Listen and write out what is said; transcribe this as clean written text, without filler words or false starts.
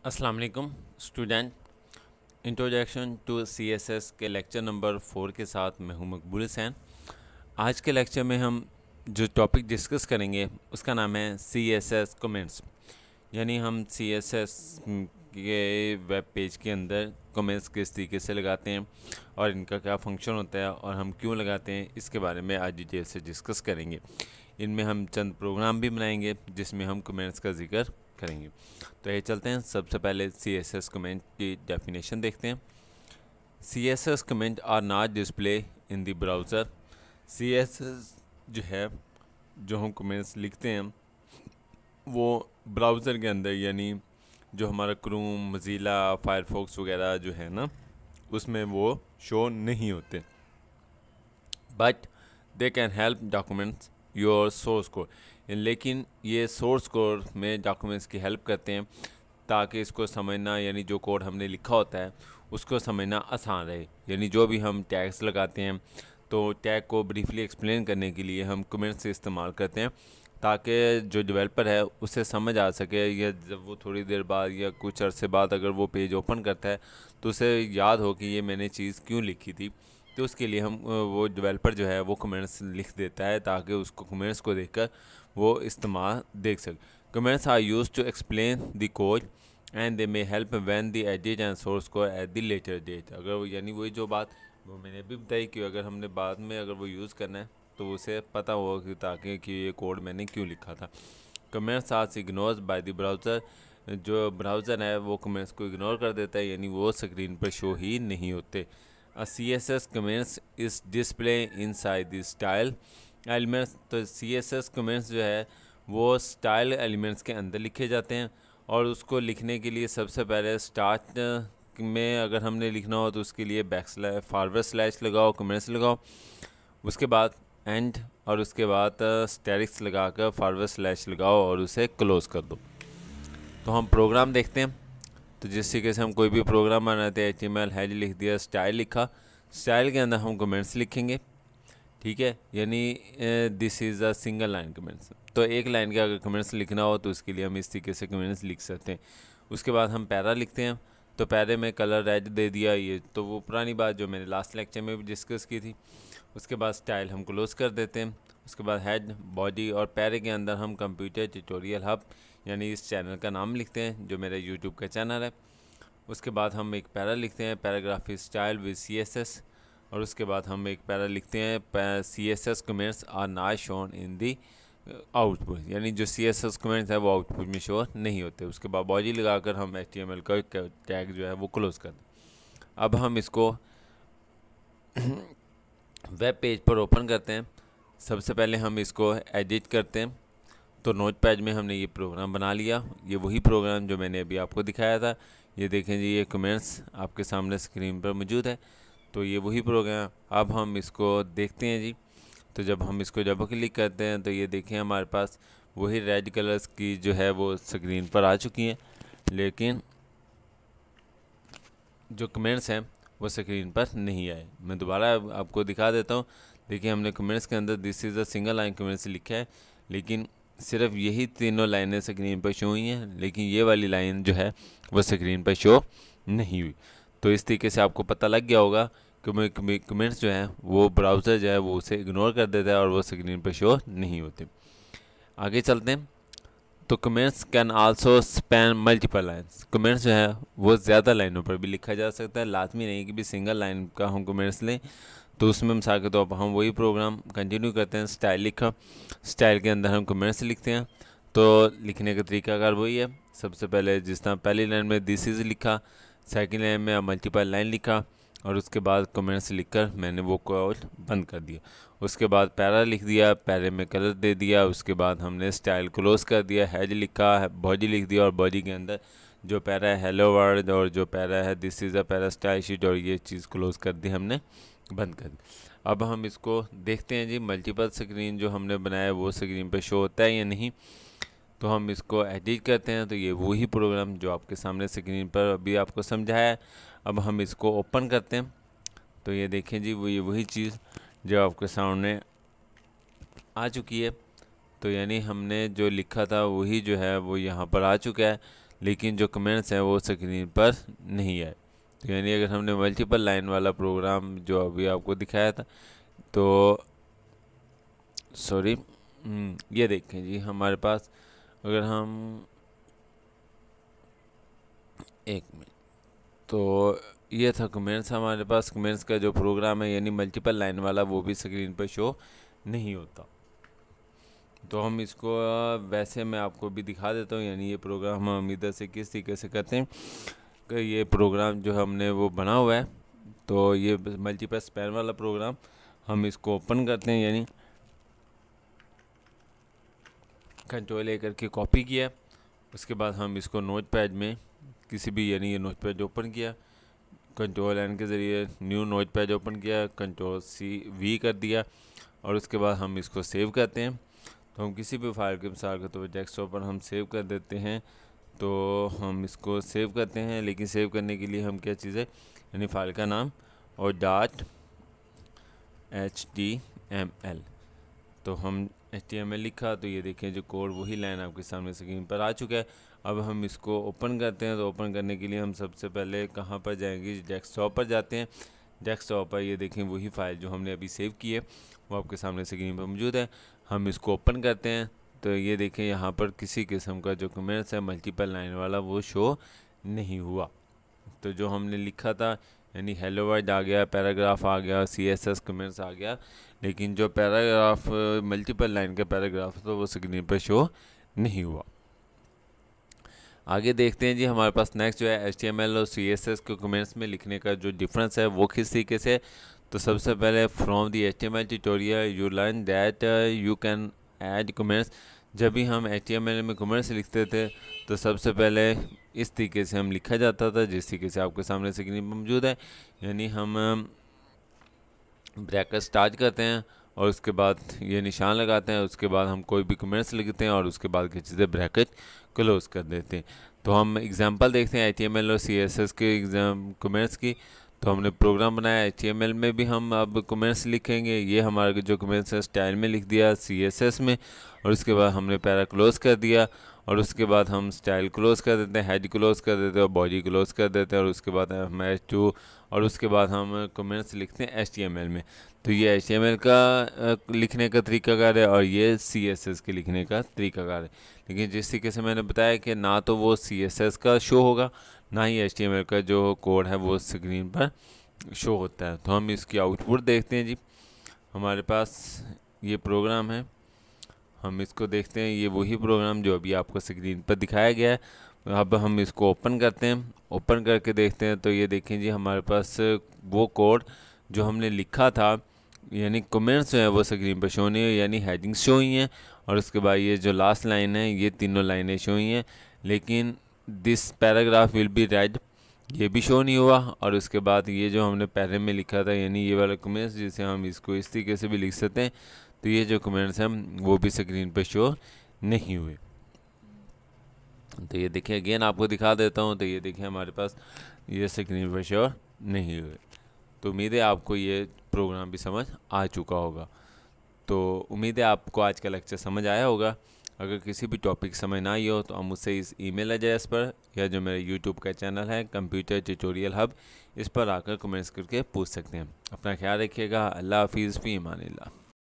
अस्सलाम वालेकुम student. Introduction to CSS के लेक्चर नंबर 4 के साथ मैं हूं मकबूल हुसैन। आज के लेक्चर में हम जो टॉपिक डिस्कस करेंगे उसका नाम है सीएसएस कमेंट्स। यानी हम सीएसएस के वेब पेज के अंदर कमेंट्स किस तरीके से लगाते हैं और इनका क्या फंक्शन होता है और हम क्यों लगाते हैं, इसके बारे में आज डिटेल से डिस्कस करेंगे। इनमें हम चंद प्रोग्राम भी बनाएंगे जिसमें हम कमेंट्स का जिक्र करेंगे। तो ये चलते हैं, सबसे पहले CSS कमेंट की डेफिनेशन देखते हैं। CSS comment are not display in the browser. CSS जो है, जो हम कमेंट्स लिखते हैं वो ब्राउज़र के अंदर, यानी जो हमारा क्रोम, मोज़िला, फायरफॉक्स वगैरह जो है ना, उसमें वो शो नहीं होते। But they can help documents your source code. लेकिन ये सोर्स कोड में डॉक्यूमेंट्स की हेल्प करते हैं ताकि इसको समझना, यानी जो कोड हमने लिखा होता है उसको समझना आसान रहे। यानी जो भी हम टैग्स लगाते हैं तो टैग को ब्रीफली एक्सप्लेन करने के लिए हम कमेंट्स से इस्तेमाल करते हैं ताकि जो डेवलपर है उसे समझ आ सके, या जब वो थोड़ी देर बाद या कुछ अरसे बाद अगर वो पेज ओपन करता है तो उसे याद हो कि ये मैंने चीज़ क्यों लिखी थी। तो उसके लिए हम वो डेवलपर जो है वो कमेंट्स लिख देता है ताकि उसको कमेंट्स को देखकर वो इस्तेमाल देख सके। Comments are use to explain the code and they may help when the edit and source code at the later date. अगर वो, यानी वही जो बात वो मैंने भी बताई कि अगर हमने बाद में अगर वो यूज़ करना है तो उसे पता हो कि ताकि कि ये कोड मैंने क्यों लिखा था। Comments are ignored by the browser. जो ब्राउज़र है वो कमेंट्स को इग्नोर कर देता है, यानी वो स्क्रीन पर शो ही नहीं होते। CSS कमेंट्स इस display inside the style elements. तो CSS कमेंट्स जो है वो स्टाइल एलिमेंट्स के अंदर लिखे जाते हैं, और उसको लिखने के लिए सबसे पहले स्टार्ट में अगर हमने लिखना हो तो उसके लिए बैकस्लैश, फॉरवर्ड स्लैश लगाओ, कमेंट्स लगाओ, उसके बाद एंड, और उसके बाद स्टेरिक्स लगाकर फॉरवर्ड स्लैश लगाओ और उसे क्लोज कर दो। तो हम प्रोग्राम देखते हैं। तो जिस तरीके से हम कोई भी प्रोग्राम बनाते हैं, HTML हेड लिख दिया, स्टाइल लिखा, स्टाइल के अंदर हम कमेंट्स लिखेंगे, ठीक है। यानी this is a single line comments. तो एक लाइन के अगर कमेंट्स लिखना हो तो उसके लिए हम इस तरीके से कमेंट्स लिख सकते हैं। उसके बाद हम पैरा लिखते हैं, तो पैरे में कलर रेड दे दिया, ये तो वो पुरानी बात जो मैंने लास्ट लेक्चर में भी डिस्कस की थी। उसके बाद स्टाइल हम क्लोज कर देते हैं। उसके बाद हेड, बॉडी और पैरे के अंदर हम कंप्यूटर ट्यूटोरियल हब, यानी इस चैनल का नाम लिखते हैं जो मेरा यूट्यूब का चैनल है। उसके बाद हम एक पैरा लिखते हैं, पैराग्राफी स्टाइल विद CSS, और उसके बाद हम एक पैरा लिखते हैं, CSS comments are not shown in the output. यानी जो CSS कमेंट्स है वो आउटपुट में शो नहीं होते। उसके बाद बॉडी लगाकर हम HTML का टैग जो है वो क्लोज कर दें। अब हम इसको वेब पेज पर ओपन करते हैं। सबसे पहले हम इसको एडिट करते हैं। तो नोटपैड में हमने ये प्रोग्राम बना लिया, ये वही प्रोग्राम जो मैंने अभी आपको दिखाया था। ये देखें जी, ये कमेंट्स आपके सामने स्क्रीन पर मौजूद है। तो ये वही प्रोग्राम, अब हम इसको देखते हैं जी। तो जब हम इसको डबल क्लिक करते हैं तो ये देखें हमारे पास वही रेड कलर्स की जो है वो स्क्रीन पर आ चुकी हैं, लेकिन जो कमेंट्स हैं वो स्क्रीन पर नहीं आए। मैं दोबारा आपको दिखा देता हूँ। देखिए, हमने कमेंट्स के अंदर this is a single line comments लिखा है, लेकिन सिर्फ यही तीनों लाइनें स्क्रीन पर शो हुई हैं, लेकिन ये वाली लाइन जो है वो स्क्रीन पर शो नहीं हुई। तो इस तरीके से आपको पता लग गया होगा कि कमेंट्स जो हैं वो ब्राउज़र जो है वो उसे इग्नोर कर देता है और वो स्क्रीन पर शो नहीं होते। आगे चलते हैं। तो comments can also span multiple lines. Comments जो है वो ज़्यादा लाइनों पर भी लिखा जा सकता है, लाजमी नहीं कि भी सिंगल लाइन का हम कमेंट्स लें। तो उसमें मिसाल के तौर पर हम वही प्रोग्राम कंटिन्यू करते हैं। स्टाइल लिखा, स्टाइल के अंदर हम कमेंट्स लिखते हैं। तो लिखने का तरीकाकार वही है। सबसे पहले जिस तरह पहली लाइन में दिस इज़ लिखा, सेकेंड लाइन में मल्टीपल लाइन लिखा, और उसके बाद कमेंट्स लिखकर मैंने वो कोड बंद कर दिया। उसके बाद पैरा लिख दिया, पैरे में कलर दे दिया, उसके बाद हमने स्टाइल क्लोज कर दिया, हेड लिखा, बॉडी लिख दिया, और बॉडी के अंदर जो पैरा है हेलो वर्ल्ड, और जो पैरा है this is a para style sheet, और ये चीज़ क्लोज कर दी हमने, बंद कर दी। अब हम इसको देखते हैं जी, मल्टीपल स्क्रीन जो हमने बनाया है वो स्क्रीन पर शो होता है या नहीं। तो हम इसको एडिट करते हैं। तो ये वही प्रोग्राम जो आपके सामने स्क्रीन पर अभी आपको समझाया है। अब हम इसको ओपन करते हैं। तो ये देखें जी, वो ये वही चीज़ जो आपके सामने आ चुकी है। तो यानी हमने जो लिखा था वही जो है वो यहाँ पर आ चुका है। लेकिन जो कमेंट्स हैं वो स्क्रीन पर नहीं आए। तो यानी अगर हमने मल्टीपल लाइन वाला प्रोग्राम जो अभी आपको दिखाया था, तो सॉरी, ये देखें जी हमारे पास, अगर हम एक मिनट, तो ये था कमेंट्स हमारे पास। कमेंट्स का जो प्रोग्राम है यानी मल्टीपल लाइन वाला, वो भी स्क्रीन पर शो नहीं होता। तो हम इसको वैसे मैं आपको भी दिखा देता हूँ, यानी ये प्रोग्राम हम इधर से किस तरीके से करते हैं कि ये प्रोग्राम जो हमने वो बना हुआ है, तो ये मल्टीपल स्पैन वाला प्रोग्राम हम इसको ओपन करते हैं, यानी कंट्रोल ए करके कॉपी किया। उसके बाद हम इसको नोट पैड में किसी भी, यानी ये नोट पैड ओपन किया, कंट्रोल एन के ज़रिए न्यू नोट पैड ओपन किया, कंट्रोल सी वी कर दिया, और उसके बाद हम इसको सेव करते हैं। तो हम किसी भी फाइल के मिसाल के तौर पर डेस्कटॉप पर हम सेव कर देते हैं। तो हम इसको सेव करते हैं, लेकिन सेव करने के लिए हम क्या चीज़ है, यानी फाइल का नाम और .html। तो हम HTML लिखा, तो ये देखें जो कोड वही लाइन आपके सामने स्क्रीन पर आ चुका है। अब हम इसको ओपन करते हैं। तो ओपन करने के लिए हम सबसे पहले कहाँ पर जाएंगे, डेस्कटॉप पर जाते हैं। डेस्कटॉप पर ये देखें वही फाइल जो हमने अभी सेव की है वो आपके सामने स्क्रीन पर मौजूद है। हम इसको ओपन करते हैं, तो ये देखें यहाँ पर किसी किस्म का जो कमेंट्स है मल्टीपल लाइन वाला वो शो नहीं हुआ। तो जो हमने लिखा था, यानी हेलो वर्ड आ गया, पैराग्राफ आ गया, CSS कमेंट्स आ गया, लेकिन जो पैराग्राफ मल्टीपल लाइन का पैराग्राफ था वो स्क्रीन पर शो नहीं हुआ। आगे देखते हैं जी, हमारे पास नेक्स्ट जो है HTML और CSS के कमेंट्स में लिखने का जो डिफरेंस है वो किस तरीके से। तो सबसे पहले from the HTML tutorial you learn that you can add comments. जब भी हम HTML में कमेंट्स लिखते थे तो सबसे पहले इस तरीके से हम लिखा जाता था, जिस तरीके से आपके सामने स्क्रीन पर मौजूद है। यानी हम ब्रैकेट स्टार्ट करते हैं और उसके बाद ये निशान लगाते हैं, उसके बाद हम कोई भी कमेंट्स लिखते हैं और उसके बाद की चीज़ें ब्रैकेट क्लोज कर देते हैं। तो हम एग्जांपल देखते हैं HTML और CSS के कमेंट्स की। तो हमने प्रोग्राम बनाया, HTML में भी हम अब कमेंट्स लिखेंगे। ये हमारे जो कमेंट्स है स्टाइल में लिख दिया CSS में, और उसके बाद हमने पैरा क्लोज कर दिया, और उसके बाद हम स्टाइल क्लोज कर देते हैं, हेड क्लोज कर देते हैं और बॉडी क्लोज कर देते हैं, और उसके बाद हम H2, और उसके बाद हम कमेंट्स लिखते हैं HTML में। तो ये HTML का लिखने का तरीकाकार है और ये CSS के लिखने का तरीकाकार है। लेकिन जिस तरीके से मैंने बताया कि ना तो वो CSS का शो होगा, ना ही HTML का जो कोड है वो स्क्रीन पर शो होता है। तो हम इसकी आउटपुट देखते हैं जी। हमारे पास ये प्रोग्राम है, हम इसको देखते हैं, ये वही प्रोग्राम जो अभी आपको स्क्रीन पर दिखाया गया है। अब हम इसको ओपन करते हैं, ओपन करके देखते हैं। तो ये देखें जी, हमारे पास वो कोड जो हमने लिखा था, यानी कमेंट्स जो है वो स्क्रीन पर शो नहीं है, यानी हेडिंग्स शो हुई हैं, और उसके बाद ये जो लास्ट लाइन है ये तीनों लाइनें शो हुई हैं, लेकिन this paragraph will be red ये भी शो नहीं हुआ। और उसके बाद ये जो हमने पैरे में लिखा था, यानी ये वाला कमेंट्स जिसे हम इसको इस तरीके से भी लिख सकते हैं, तो ये जो कमेंट्स हैं वो भी स्क्रीन पर शो नहीं हुए। तो ये देखिए अगेन आपको दिखा देता हूँ। तो ये देखिए हमारे पास ये स्क्रीन पर शो नहीं हुए। तो उम्मीद है आपको ये प्रोग्राम भी समझ आ चुका होगा। तो उम्मीद है आपको आज का लेक्चर समझ आया होगा। अगर किसी भी टॉपिक समझ ना आई हो तो आप मुझसे इस ईमेल एड्रेस पर या जो मेरा यूट्यूब का चैनल है कंप्यूटर ट्यूटोरियल हब, इस पर आकर कमेंट्स करके पूछ सकते हैं। अपना ख्याल रखिएगा। अल्लाह हाफिज़, फ़ी अमानिल्लाह।